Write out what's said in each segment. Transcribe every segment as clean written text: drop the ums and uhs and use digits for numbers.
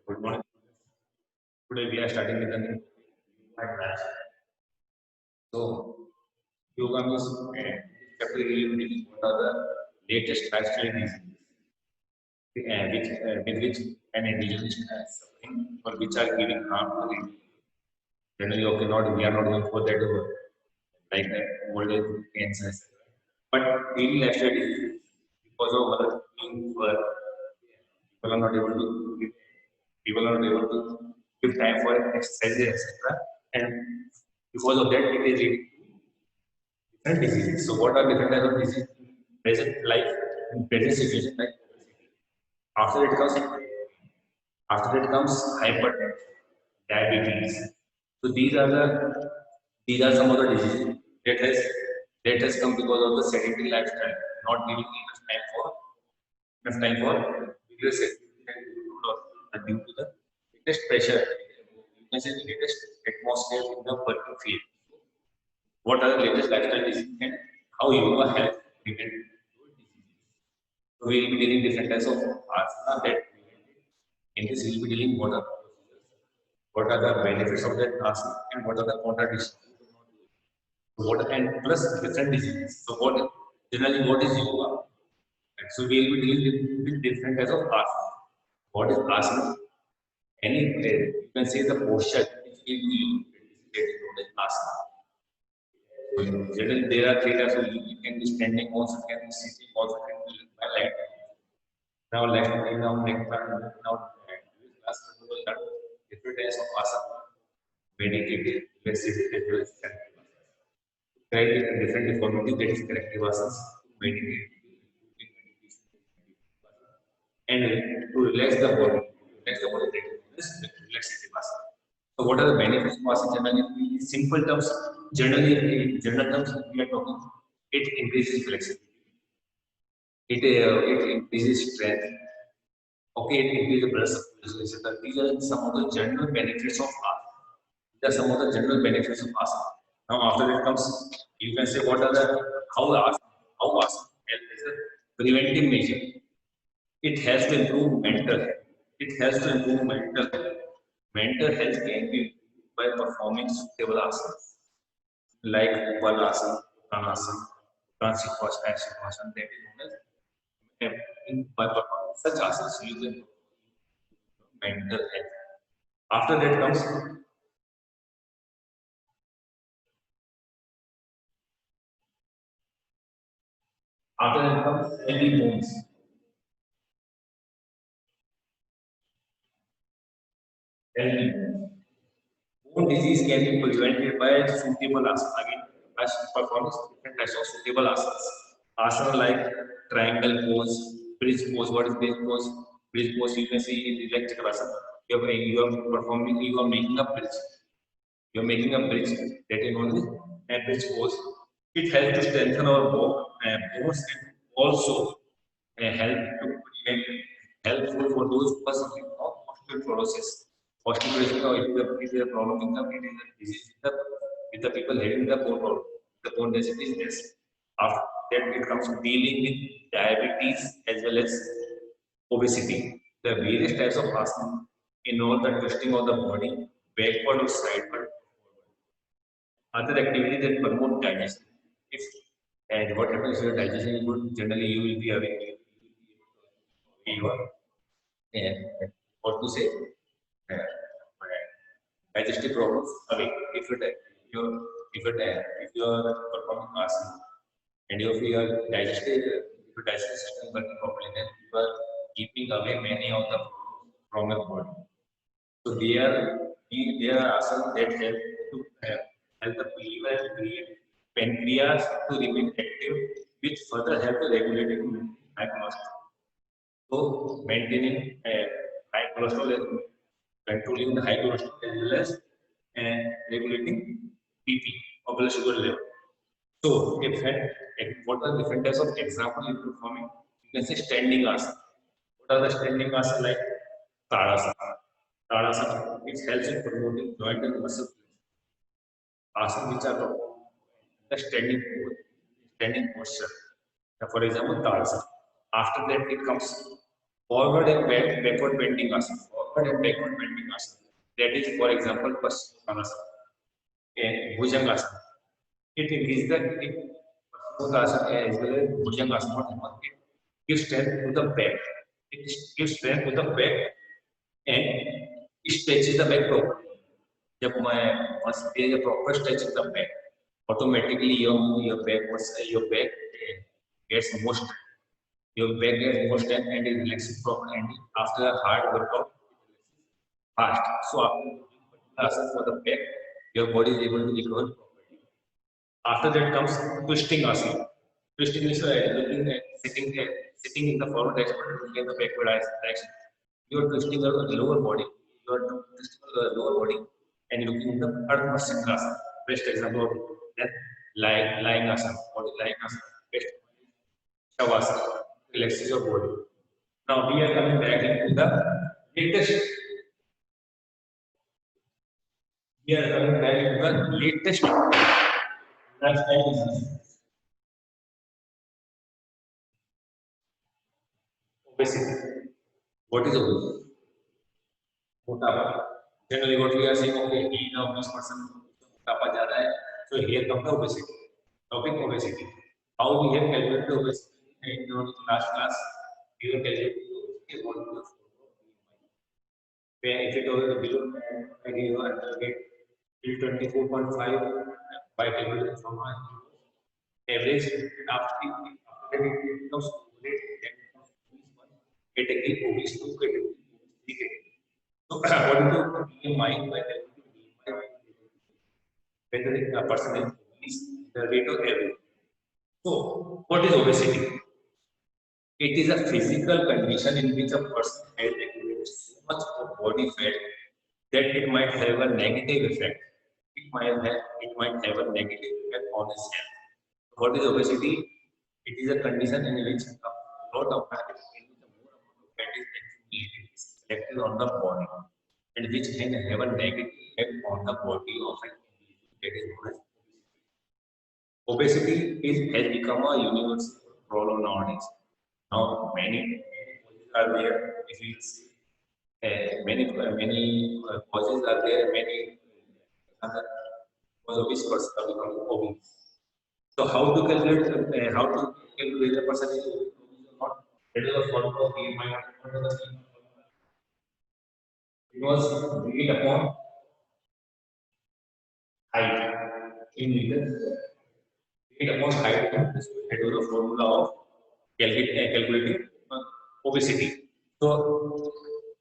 Good morning. Today we are starting with a new class. So, yoga means chapter really what are the latest lifestyle diseases with which an individual is suffering or which are giving harm to the individual. Generally, okay, not we are not going for that like old age cancers, but daily lifestyle diseases because of our being work, people are not able to give, people are not able to give time for exercise, etc. And because of that, it is leading to different diseases. So, what are different types of diseases in present life, in present situation? Like after it comes, after it comes hypertension, diabetes. So these are some of the diseases that has come because of the sedentary lifestyle, not giving enough time for vigorous activity and due to the latest pressure, you can say the latest atmosphere in the working field. What are the latest lifestyle diseases and how yoga helps prevent those diseases? So we will be dealing different types of asana that in this we will be dealing what are the benefits of that asana and what are the contradictions. What and plus different diseases. So what generally what is yoga? And so we will be dealing with different types of asana. What is asana? Any you can say the posture which we use is known as asana. So generally there are three types. So you can be standing also, can be sitting also, can be by leg. Now left knee, now neck back, now last will learn different types of asana, meditative, flexible, as well as corrective asana. Corrective different deformity that is corrective asanas, meditative, and to relax the body, that is relaxative asana. So what are the benefits of asana generally? In simple terms, generally in general terms, we are talking, it increases flexibility, it increases strength. Okay, it increases blood circulation, etc. These are some of the general benefits of asana. These are some of the general benefits of asana. Now, after that comes, you can say what are the how asana help as a preventive measure. It has to improve mental health. It has to improve mental health. Mental health can be improved by performing suitable asanas like Balasana, Uttanasana, Uttanasana, that is known as by performing such asanas, you can mental health. After that comes healthy bones. Healthy bones. Bone disease can be prevented by suitable asana. Again, by performing different types of suitable asanas. Asana like triangle pose, bridge pose. What is bridge pose? Bridge pose you can see in Rilek Chakrasana. You are performing, you are making a bridge. You are making a bridge that is known as a bridge pose. It helps to strengthen our bones and also help to prevent helpful for those who are suffering from osteoporosis. Osteoporosis is a problem in the it is a disease with the people having the bone problem. The bone density is less. After that, it comes to dealing with diabetes as well as obesity. The various types of asana involve the twisting of the body backward or sideward. Other activities that promote digestion. If and what happens if your digestion is good, generally you will be awake. You are what to say uh, digestive problems away. If you are performing asana and if your digestive system working properly, then you are keeping away many of the problems from your body. So there are asanas that help to help the liver and create pancreas to remain active, which further help to regulate high cholesterol. So maintaining high cholesterol, controlling the high cholesterol as well as regulating BP or blood sugar level. So what are different types of example in performing? You can say standing asana. What are the standing asana like? Tadasana. Tadasana, it helps in promoting joint and muscle asana which are the standing posture. Now, for example, Tadasana. After that, it comes forward and backward bending asana. forward and backward bending asana. That is, for example, Paschimottanasana and Bhujangasana. It is the Paschimottanasana as well as Bhujangasana. It gives strength to the back. It gives strength to the back and stretches the back properly. जब मैं once there is a proper stretch of the back, automatically your back gets more strength. Your back gets more strength and it relaxes properly. And after a hard workout, fast. So after for the back, your body is able to recover properly. After that comes twisting asana. Twisting is looking at sitting in the forward direction, looking at the backward direction. You are twisting your lower body. You are twisting your lower body and looking in the Ardha Matsyendrasana. Best example of that lying asana. Body lying asana. Best Shavasana. Relaxes your body. Now we are coming back into the latest. We are coming back into the latest lifestyle disease. Obesity. What is obesity? मोटापा. Generally, what we are saying, okay, in a obese person, मोटापा ज़्यादा है. So here comes the obesity. Topic obesity. How we have calculated obesity in our last class? We have calculated obesity what is the where if it was below, again you are till 24.5 by calculating from our average after that it becomes category obese 2 category obese 3 category. So according to BMI, whether a person is obese, the rate of average. So what is obesity? It is a physical condition in which a person has accumulated so much of body fat that it might have a negative effect. It might have a negative effect on his health. What is obesity? It is a condition in which a lot of fat is fat is accumulated, is collected on the body, and which can have a negative effect on the body of an individual. That is known as obesity. Has become a universal problem nowadays. Now many causes are there. If you see, many causes are there. Many other obese person are becoming obese. So how to calculate the percentage of obese or not? That is a formula of BMI. It was weight upon height in meters. Weight upon height. That was the formula of calculating obesity. So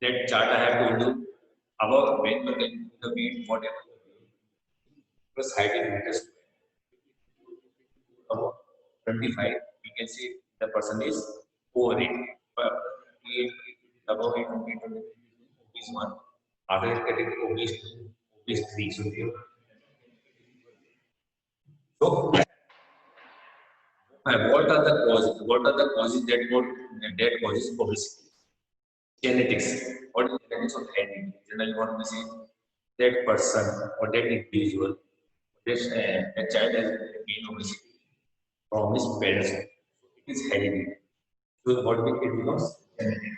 that chart I have to do above when the weight whatever plus height in meters above 25, we can see the person is overweight. But above 8, obese 1. After that category obese 2, obese 3. So what are the causes? What are the causes that causes obesity? Genetics. What is the genetics of heredity? Generally, what we say that person or that individual, that child has gained obesity from his parents. It is hereditary. So what it becomes genetic.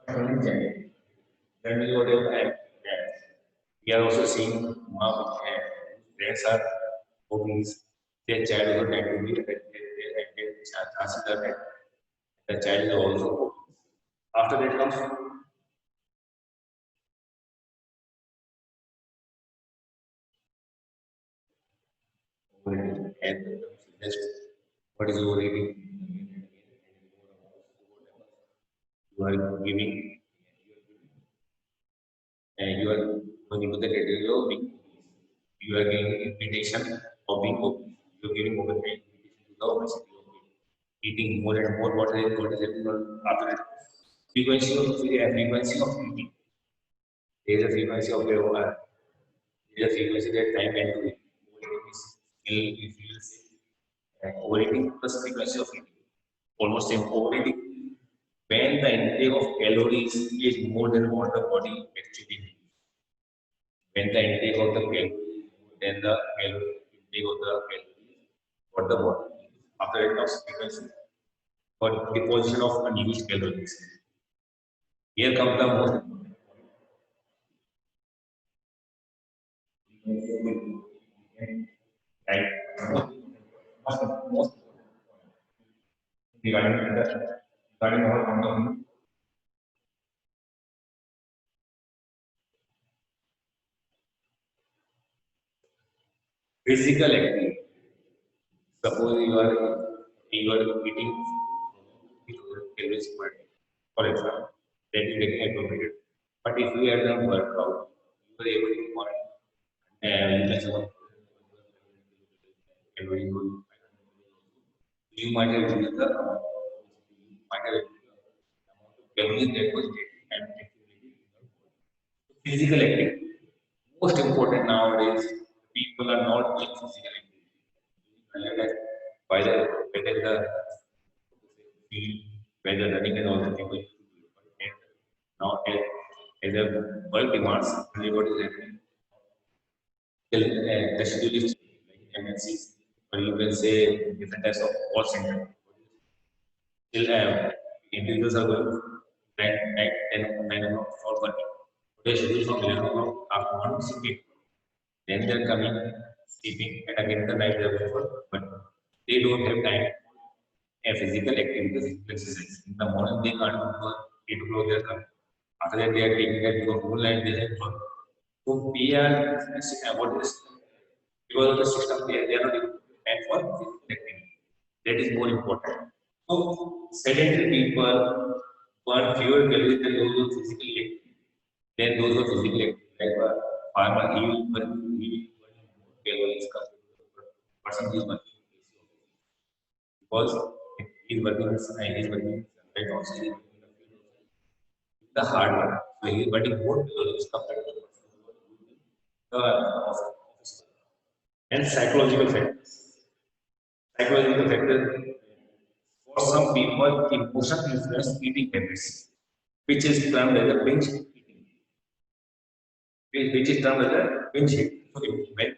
Genetic. Generally, whatever we are also seeing mom and parents are obese. Their child will tend to be chances are that the child is also obese. After that comes overeating. And just what is overeating? You are giving and you are going into the category of being obese. You are giving invitation of being obese. You are giving invitation to the obesity of eating more and more. What is happening after that? Frequency of eating. There is a frequency of your there is a frequency that time can do it. Overeating is still overeating plus frequency of eating. Almost same overeating. When the intake of calories is more than what the body actually needs. When the intake of the calories is more than the intake of the calories what the body needs. After it comes frequency. for deposition of unused calories. Here comes the most right most regarding our point of view. Physical activity. Suppose you are eating calories per day, for example, then you get accommodated. But if you have done workout, you are able to monitor and you can say calories you might have used the might have calories that was taken and activity. Physical activity. Most important nowadays, people are not doing physical activity. Whether whether the field, whether running and all the people now as a world demands, everybody is having the schedule is like MNCs, or you can say different types of call center. Still, individuals are going at 10 9 o'clock for working. They schedule from 11 o'clock afternoon sleeping. Then they're coming sleeping, and again the night they're going for work. They don't have time for a physical activity, physical exercise. In the morning, they can't go for 8 o'clock, they're coming. After that, they are taking that to whole night, they have work. So, we are what is because of the system, they are not able to plan for physical activity. That is more important. So, sedentary people burn fewer calories than those who are physically active. Then those who are physically active, like a farmer, he will burn more calories compared to the person who is working because he is working right also he is working in the field the hard work. So he is burning more calories compared to the person who is doing the office. And psychological factors. Psychological factors for some people, emotion influence eating habits, which is termed as a binge eating, which is termed as a binge eating. So when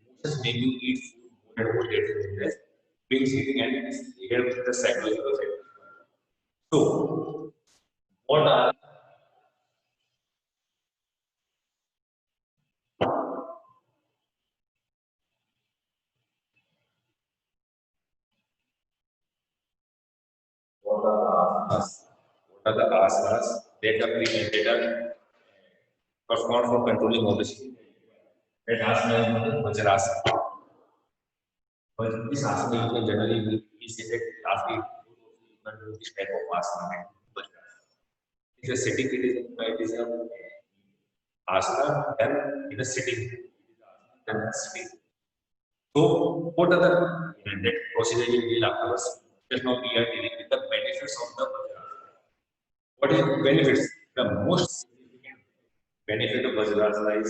emotions make you eat food more and more later than this, binge eating and here with the psychological factors. So what are asanas? What are the asanas that are performed for controlling obesity? That asana is Vajrasana. But this asana you can generally we say that after you can do this type of asana. If you're sitting, it is a asana done in a sitting. Done sitting. So what are the that procedure you will afterwards? Just now we are dealing with the benefits of the Vajrasana. What is benefits? The most significant benefit of Vajrasana is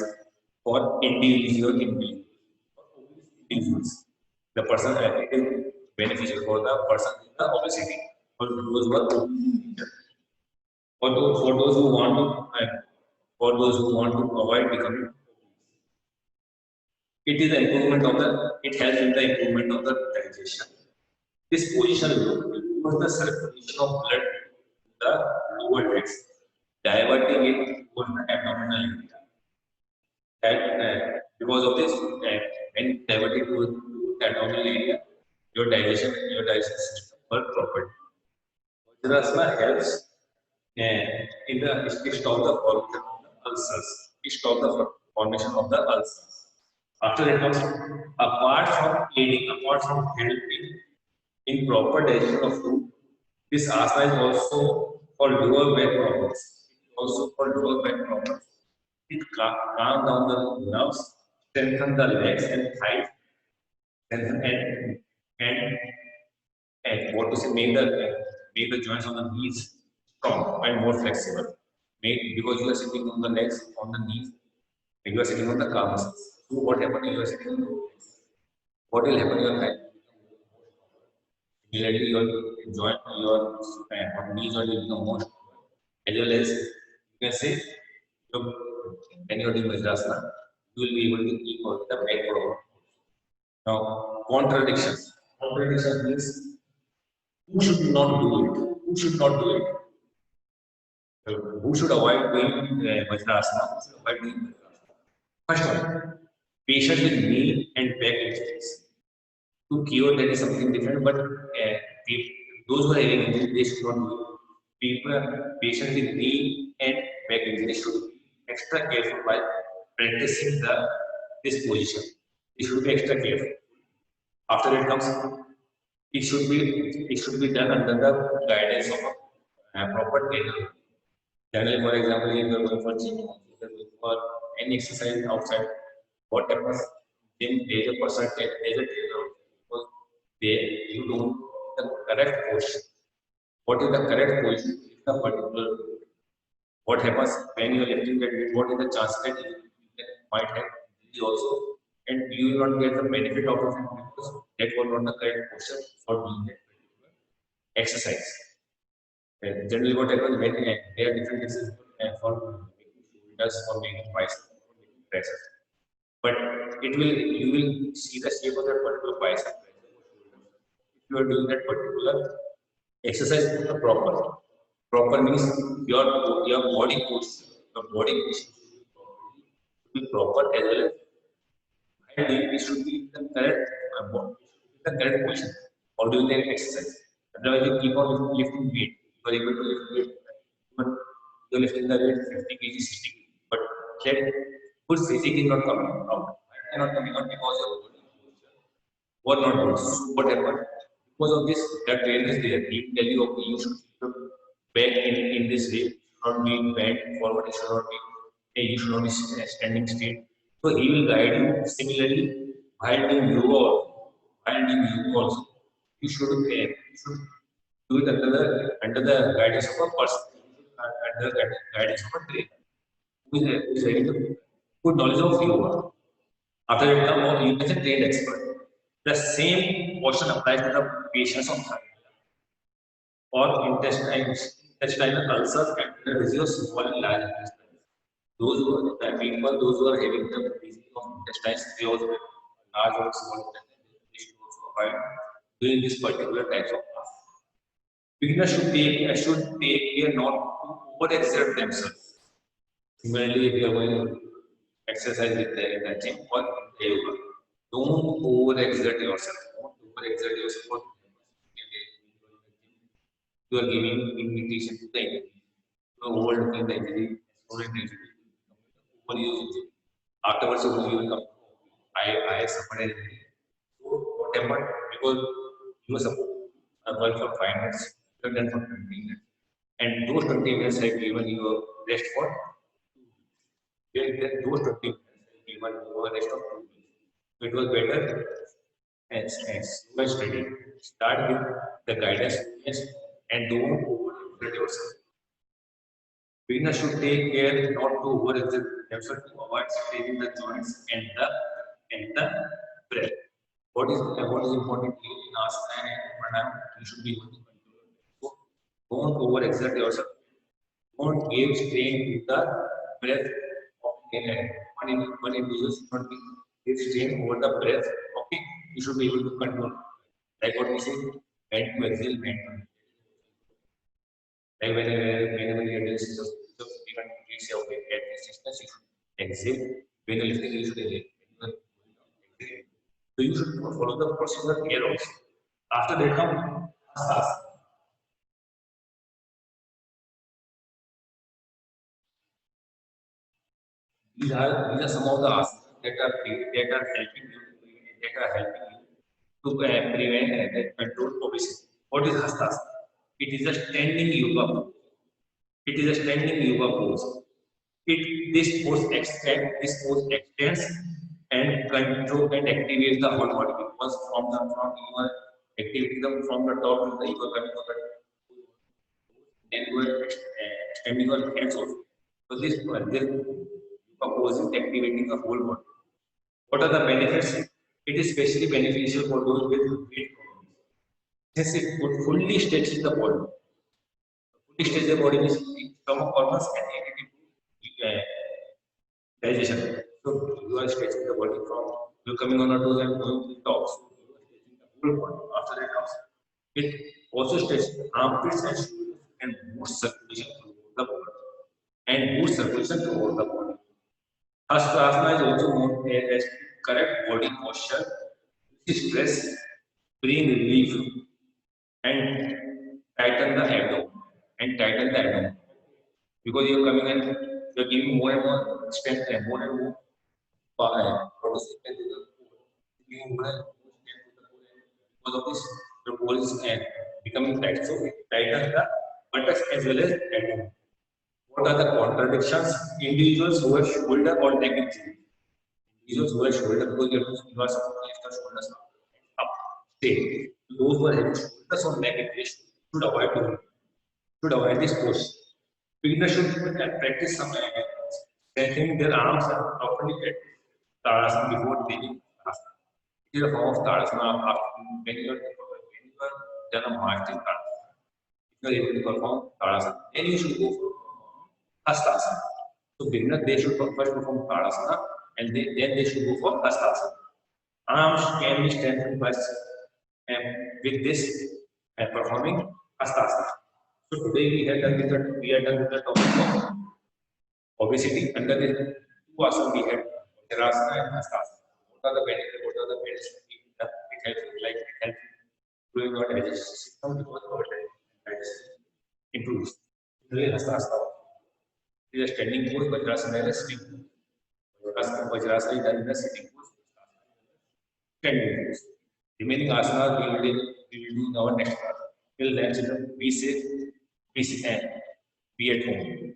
for individuals. The person it is beneficial for the person with the obesity, for those who are obese, for those who want to avoid becoming. It is the improvement of the. It helps in the improvement of the digestion. This position improves the circulation of blood to the lower legs, diverting it towards the abdominal area. That because of this, when diverted to the abdominal area, your digestion system work properly. Vajrasana helps in the it stop the formation of the ulcers. It stop the formation of the ulcers. After that comes apart from helping in proper digestion of food, this asana is also for lower back problems. Also for lower back problems. It calm down the nerves, strengthen the legs and thighs, and what to say, make the joints on the knees strong and more flexible. Because you are sitting on the legs, on the knees, and you are sitting on the calves. So what happens when you are sitting on the legs? What will happen in your thigh? Immediately your joint, your knees joint will become more strong. As well as you can say, when you are doing Vajrasana, you will be able to keep out the back problem. Now, contradictions. Contradiction means Who should not do it? Who should not do it? Who should avoid doing Vajrasana? Who should avoid doing Vajrasana? First one, patient with knee and back injuries. To cure, that is something different, but those who are having injury, they should not do it. Patients with knee and back injury should be extra careful while practicing this position. They should be extra careful. After it comes, it should be done under the guidance of a proper trainer. Generally, for example, if you are going for gym, if you are going for any exercise outside, what happens? Then there is a person, there is a trainer, because they you don't know the correct position. What is the correct position? Is the particular. What happens when you are lifting that weight? What is the chance that you might have injury also, and you will not get the benefit out of it because that was not the correct posture for doing that particular exercise. And generally, what happens when there are different exercises for making shoulders, for making biceps, for making presses. But it will you will see the shape of that particular bicep if you are doing that particular exercise proper. Proper means your body posture, your body position should be proper as well as it should be in the correct the correct position or doing the exercise. Otherwise, you keep on lifting weight. You are able to lift weight, but you're lifting the weight 50 kg, 60 kg. But that good physique is not coming out. Why not coming out? Because your body posture was not good. So what happened? Because of this, that trainer is there. He will tell you, okay, you should keep your back in this way. You should not be bent forward. You should not be, you should not be standing straight. So he will guide you. Similarly, while doing yoga, also, you should do it under the guidance of a person, under the guidance of a trainer who is having a good knowledge of yoga. After that come you as a trained expert. The same portion applies to the patients of or intestinal ulcers and the disease of small and large intestines. Those who are the people, those who are having the disease of intestines, they also have large or small intestines. They should also avoid doing this particular types of tasks. Beginners should take care not to overexert themselves. Similarly, if you are going to exercise in the gym or in the yoga, don't overexert yourself. Don't overexert yourself. You are giving invitation to the enemy. You are overlooking the enemy, exploring the enemy, overusing it. Afterwards, you will come. I suffered an injury. So what happened? Because you were supposed to work for 5 minutes, you have done for 20 minutes. And those 20 minutes have given you a rest for those 20 minutes have given you a rest of 2 weeks. So it was better as you are studying. Start with the guidance and don't overexert yourself. Beginners should take care not to overexert themselves to avoid straining the joints and the breath. What is important here in asana and pranayama? You should be able to control it. So don't overexert yourself. Don't give strain to the breath. Okay, one individual should not be give strain over the breath. Okay, you should be able to control. Like what we say, bend to exhale, bend to inhale. Like whenever you are doing systems, even you say, okay, at this distance, you should exhale. When you're lifting, you should exhale. So you should follow the procedure here also. After that, come asas. These are some of the asanas that are helping you to prevent and control obesity. What is hastasana? It is a standing yoga pose. It is a standing yoga pose. This pose extends and control and activates the whole body because from you are activating them from the top to the you are coming over then you are extending your hands also. So this yoga pose is activating the whole body. What are the benefits? It is especially beneficial for those with weight problems. Since it fully stretches the body. Fully stretch the body means stomach organs and aid in digestion. So you are stretching the body from you coming on a toes and going to the top. So you are stretching the whole body. After that comes it also stretch armpits and shoulders and boost circulation throughout the body. Hastasana is also known as correct body posture, stress, bring relief, and tighten the abdomen. Because you're coming and you're giving more and more strength and more and more power. Giving more and more strength to the core. Because of this, the core is becoming tight. So it tightens the buttocks as well as abdomen. What are the contradictions? Individuals who have shoulder or neck injury. Individuals who have shoulder, because you are supposed to lift the shoulders up, stay. Those who are having shoulders or neck injury should avoid this posture. Beginners should practice some strengthening their arms and properly practice Tadasana before taking asana. It is a form of Tadasana when you are done a marching Tadasana. If you are able to perform Tadasana, then you should go for Hastasana. So beginners, they should first perform Tadasana and then they should go for Hastasana. Arms can be strengthened by with this performing Hastasana. So today we are done with the topic of obesity. Under the two asanas we had Vajrasana and Hastasana. What are the benefits? What are the benefits? It helps like it helps improving your digestive system because our digestion improves. Today Hastasana. It is a standing pose. Vajrasana is a sitting pose. Vajrasana is done in a sitting pose. Standing pose. Remaining asanas we will do in our next class. Till then, children, be safe, be at home.